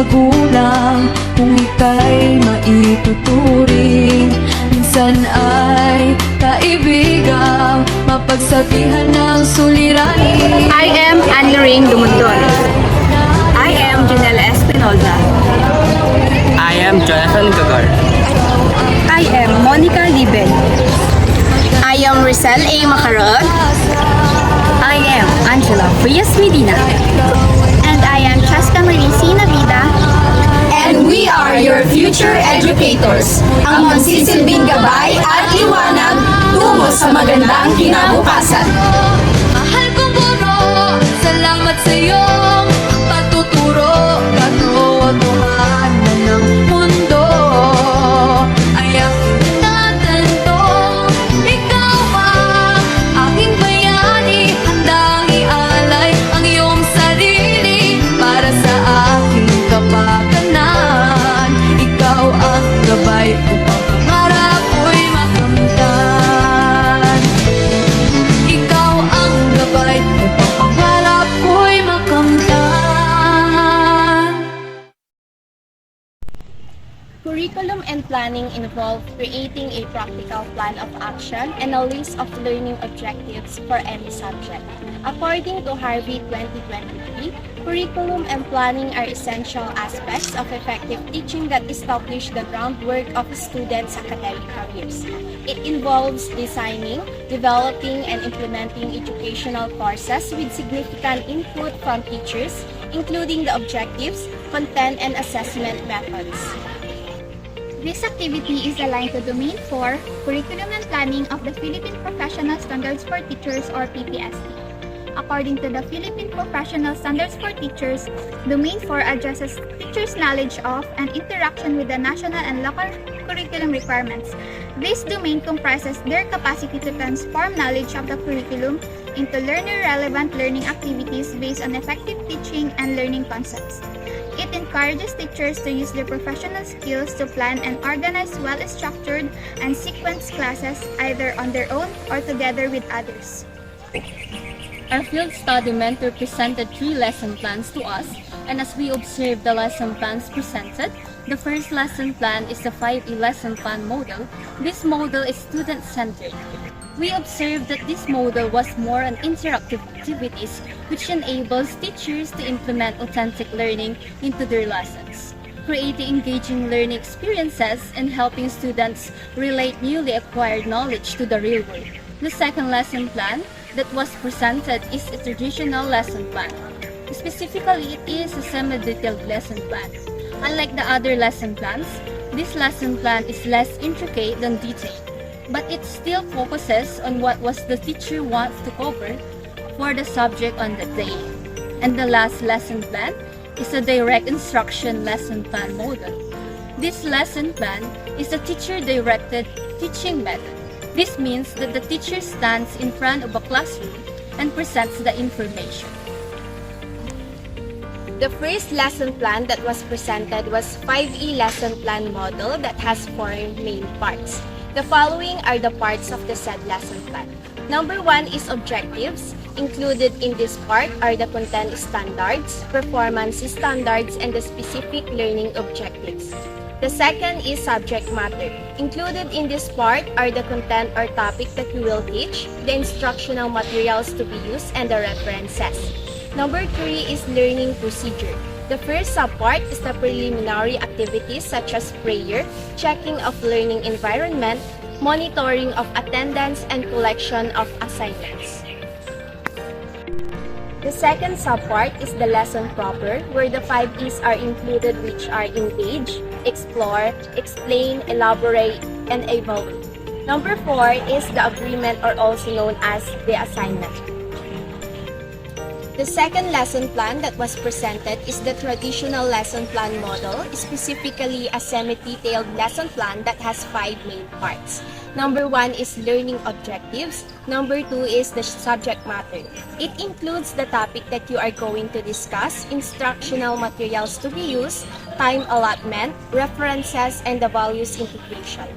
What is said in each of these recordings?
magulang kung ika'y maituturing. Minsan ay kaibigang mapagsabihan ng suliranin. I am Anne-Lorraine Dumundon. I am Janelle Espinoza. I am Jonathan Gagar. I am Monica Liben. I am Rizal A. Macarod. I am Angela Frias Medina. And I am Chaska Marisi Navida. And we are your future educators, ang magsisilbing gabay at liwanag tungo sa magandang kinabukasan. Mahal kong guro, salamat sa iyong pagtuturo. Katotohanan ng mundo ay aking tatantong. Ikaw ang aking bayani, handang ialay ang iyong sarili para sa aking kapakanan. Ikaw ang gabay upang pangarap ko'y makamtan. Ikaw ang gabay upang pangarap ko'y makamtan. Curriculum and planning involve creating a practical plan of action and a list of learning objectives for any subject. According to Harvey 2023, curriculum and planning are essential aspects of effective teaching that establish the groundwork of a student's academic careers. It involves designing, developing, and implementing educational courses with significant input from teachers, including the objectives, content, and assessment methods. This activity is aligned to Domain 4, Curriculum and Planning of the Philippine Professional Standards for Teachers or PPST. According to the Philippine Professional Standards for Teachers, Domain 4 addresses teachers' knowledge of and interaction with the national and local curriculum requirements. This domain comprises their capacity to transform knowledge of the curriculum into learner-relevant learning activities based on effective teaching and learning concepts. It encourages teachers to use their professional skills to plan and organize well-structured and sequenced classes either on their own or together with others. Our field study mentor presented 3 lesson plans to us, and as we observed the lesson plans presented, the first lesson plan is the 5E lesson plan model. This model is student-centered. We observed that this model was more on interactive activities, which enables teachers to implement authentic learning into their lessons, creating engaging learning experiences and helping students relate newly acquired knowledge to the real world. The second lesson plan that was presented is a traditional lesson plan. Specifically, it is a semi-detailed lesson plan. Unlike the other lesson plans, this lesson plan is less intricate than detailed, but it still focuses on what was the teacher wants to cover for the subject on the day. And the last lesson plan is a direct instruction lesson plan model. This lesson plan is a teacher-directed teaching method. This means that the teacher stands in front of a classroom and presents the information. The first lesson plan that was presented was 5E lesson plan model that has 4 main parts. The following are the parts of the said lesson plan. Number 1 is objectives. Included in this part are the content standards, performance standards, and the specific learning objectives. The second is subject matter. Included in this part are the content or topic that you will teach, the instructional materials to be used, and the references. Number 3 is learning procedure. The first subpart is the preliminary activities such as prayer, checking of learning environment, monitoring of attendance, and collection of assignments. The second subpart is the lesson proper, where the 5 E's are included, which are engage, explore, explain, elaborate, and evaluate. Number 4 is the agreement, or also known as the assignment. The second lesson plan that was presented is the traditional lesson plan model, specifically a semi-detailed lesson plan that has 5 main parts. Number 1 is learning objectives. Number 2 is the subject matter. It includes the topic that you are going to discuss, instructional materials to be used, time allotment, references, and the values integration.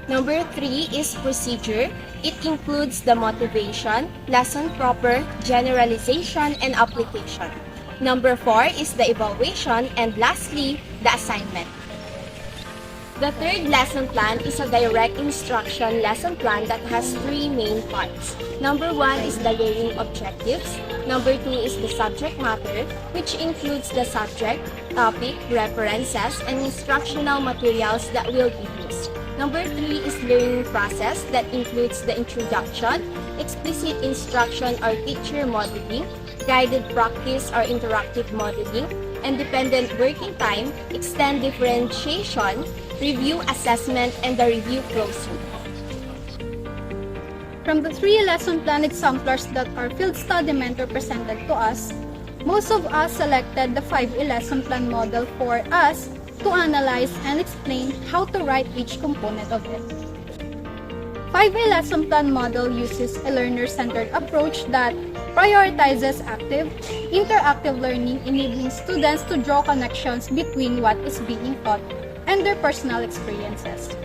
Number 3 is procedure. It includes the motivation, lesson proper, generalization, and application. Number 4 is the evaluation, and lastly, the assignment. The third lesson plan is a direct instruction lesson plan that has 3 main parts. Number 1 is the learning objectives. Number 2 is the subject matter, which includes the subject, topic, references, and instructional materials that will be used. Number 3 is learning process that includes the introduction, explicit instruction or teacher modeling, guided practice or interactive modeling, independent working time, extend differentiation, review assessment, and the review closely. From the 3 lesson plan exemplars that our field study mentor presented to us, most of us selected the 5E lesson plan model for us to analyze and explain how to write each component of it. 5E lesson plan model uses a learner-centered approach that prioritizes active, interactive learning, enabling students to draw connections between what is being taught and their personal experiences.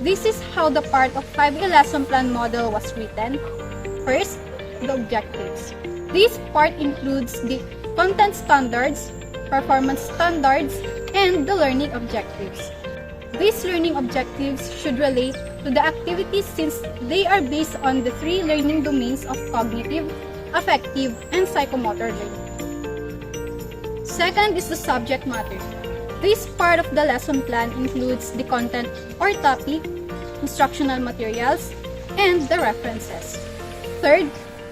This is how the part of 5E lesson plan model was written. First, the objectives. This part includes the content standards, performance standards, and the learning objectives. These learning objectives should relate to the activities since they are based on the 3 learning domains of cognitive, affective, and psychomotor learning. Second is the subject matter. This part of the lesson plan includes the content or topic, instructional materials, and the references. Third,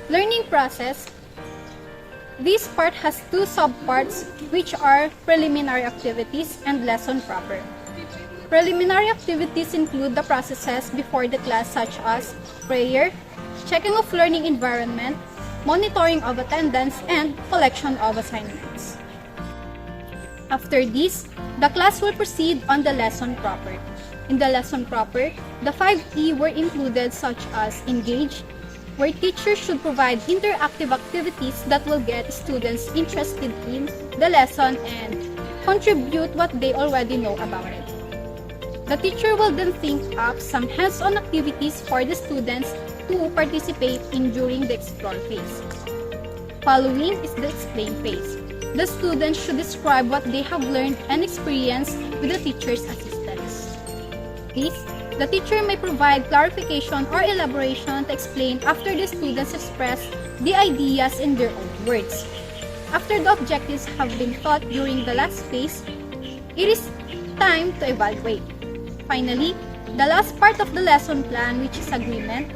learning process. This part has 2 subparts which are preliminary activities and lesson proper. Preliminary activities include the processes before the class such as prayer, checking of learning environment, monitoring of attendance, and collection of assignments. After this, the class will proceed on the lesson proper. In the lesson proper, the 5E were included such as engage, where teachers should provide interactive activities that will get students interested in the lesson and contribute what they already know about it. The teacher will then think up some hands-on activities for the students to participate in during the explore phase. Following is the explain phase. The students should describe what they have learned and experienced with the teacher's assistance. This, the teacher may provide clarification or elaboration to explain after the students express the ideas in their own words. After the objectives have been taught during the last phase, it is time to evaluate. Finally, the last part of the lesson plan, which is agreement,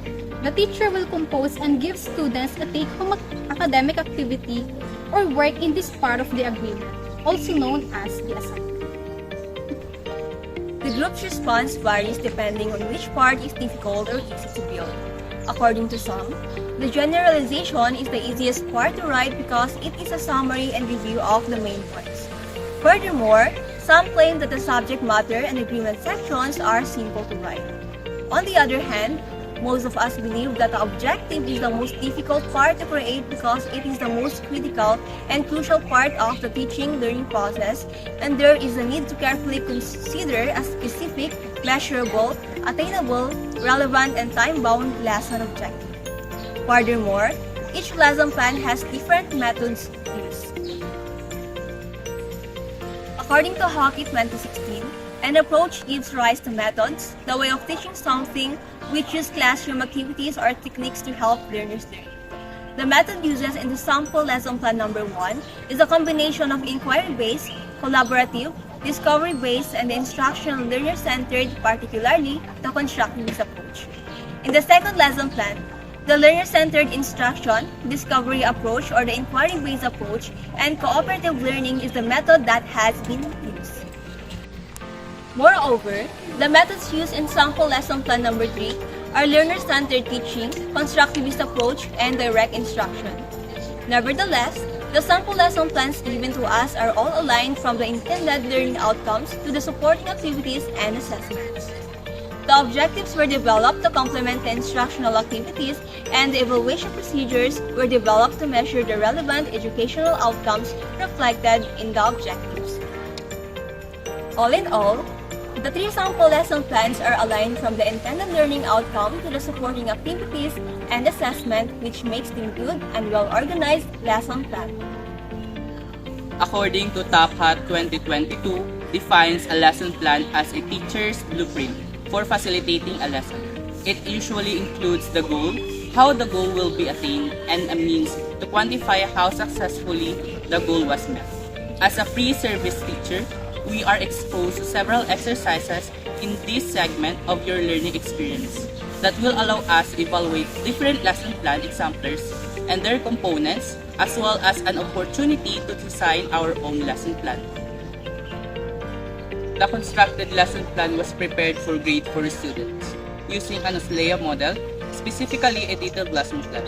the teacher will compose and give students a take-home academic activity or work in this part of the agreement, also known as the assignment. The group's response varies depending on which part is difficult or easy to build. According to some, the generalization is the easiest part to write because it is a summary and review of the main points. Furthermore, some claim that the subject matter and agreement sections are simple to write. On the other hand, most of us believe that the objective is the most difficult part to create because it is the most critical and crucial part of the teaching learning process, and there is a need to carefully consider a specific, measurable, attainable, relevant, and time-bound lesson objective. Furthermore, each lesson plan has different methods used. According to Hockey 2016, an approach gives rise to methods, the way of teaching something, which use classroom activities or techniques to help learners learn. The method uses in the sample lesson plan number 1 is a combination of inquiry-based, collaborative, discovery-based, and instructional learner-centered, particularly the constructivist approach. In the second lesson plan, the learner-centered instruction, discovery approach, or the inquiry-based approach, and cooperative learning is the method that has been used. Moreover, the methods used in sample lesson plan number 3 are learner-centered teaching, constructivist approach, and direct instruction. Nevertheless, the sample lesson plans given to us are all aligned from the intended learning outcomes to the supporting activities and assessments. The objectives were developed to complement the instructional activities, and the evaluation procedures were developed to measure the relevant educational outcomes reflected in the objectives. All in all, the 3 sample lesson plans are aligned from the intended learning outcome to the supporting activities and assessment, which makes them good and well-organized lesson plan. according to Top Hat 2022, defines a lesson plan as a teacher's blueprint for facilitating a lesson. It usually includes the goal, how the goal will be attained, and a means to quantify how successfully the goal was met. As a free service teacher, we are exposed to several exercises in this segment of your learning experience that will allow us to evaluate different lesson plan exemplars and their components, as well as an opportunity to design our own lesson plan. The constructed lesson plan was prepared for grade 4 students using an OSLEA model, specifically a detailed lesson plan.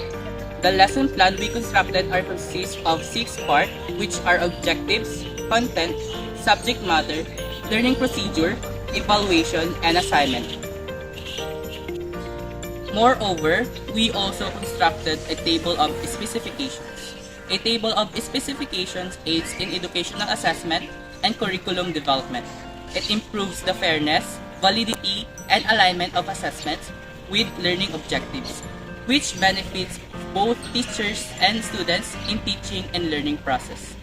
The lesson plan we constructed consists of 6 parts, which are objectives, content, subject matter, learning procedure, evaluation, and assignment. Moreover, we also constructed a table of specifications. A table of specifications aids in educational assessment and curriculum development. It improves the fairness, validity, and alignment of assessments with learning objectives, which benefits both teachers and students in teaching and learning process.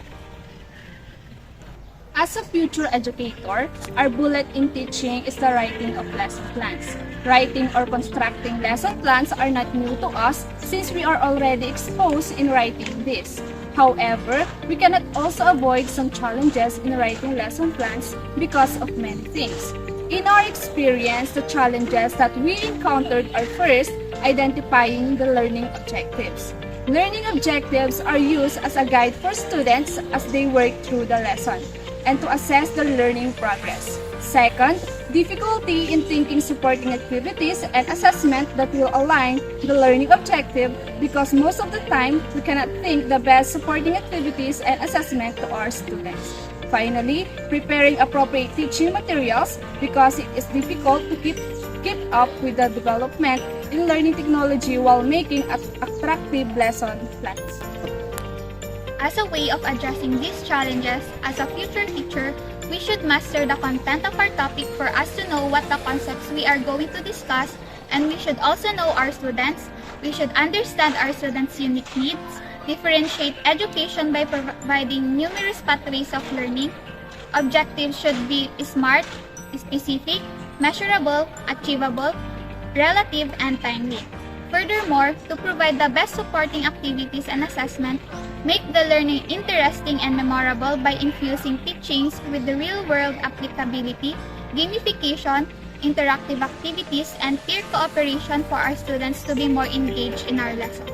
As a future educator, our bullet in teaching is the writing of lesson plans. Writing or constructing lesson plans are not new to us since we are already exposed in writing this. However, we cannot also avoid some challenges in writing lesson plans because of many things. In our experience, the challenges that we encountered are first, identifying the learning objectives. Learning objectives are used as a guide for students as they work through the lesson and to assess the learning progress. Second, difficulty in thinking supporting activities and assessment that will align the learning objective because most of the time, we cannot think the best supporting activities and assessment to our students. Finally, preparing appropriate teaching materials because it is difficult to keep up with the development in learning technology while making attractive lesson plans. As a way of addressing these challenges, as a future teacher, we should master the content of our topic for us to know what the concepts we are going to discuss, and we should also know our students. We should understand our students' unique needs, differentiate education by providing numerous pathways of learning. Objectives should be smart, specific, measurable, achievable, relative, and timely. Furthermore, to provide the best supporting activities and assessment, make the learning interesting and memorable by infusing teachings with the real-world applicability, gamification, interactive activities, and peer cooperation for our students to be more engaged in our lesson.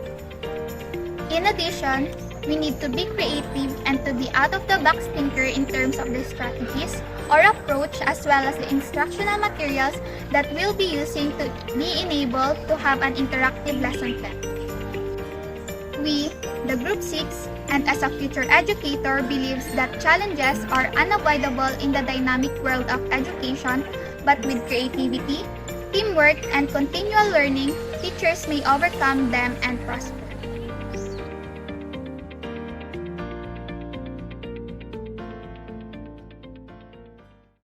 In addition, we need to be creative and to be out-of-the-box thinker in terms of the strategies or approach as well as the instructional materials that we'll be using to be enabled to have an interactive lesson plan. We, the Group 6, and as a future educator believes that challenges are unavoidable in the dynamic world of education, but with creativity, teamwork, and continual learning, teachers may overcome them and prosper.